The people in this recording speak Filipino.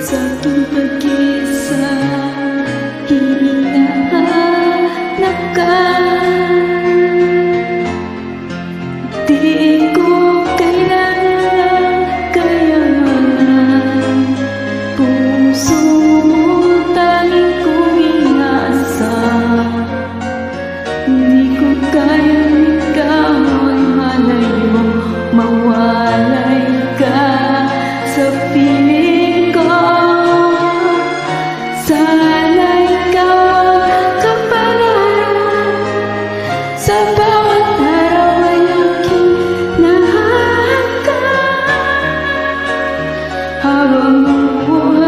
sa aking pag-isa, hinahanap ka. Di ko kailangan kayamanan, puso mo tanging kong inaasam. Hindi ko kayang ikaw ay malayo, mawalay ka sa piling ko. Sana ikaw ang kapalaran, sa bawat araw ay aking nahahangkan. Habang buhay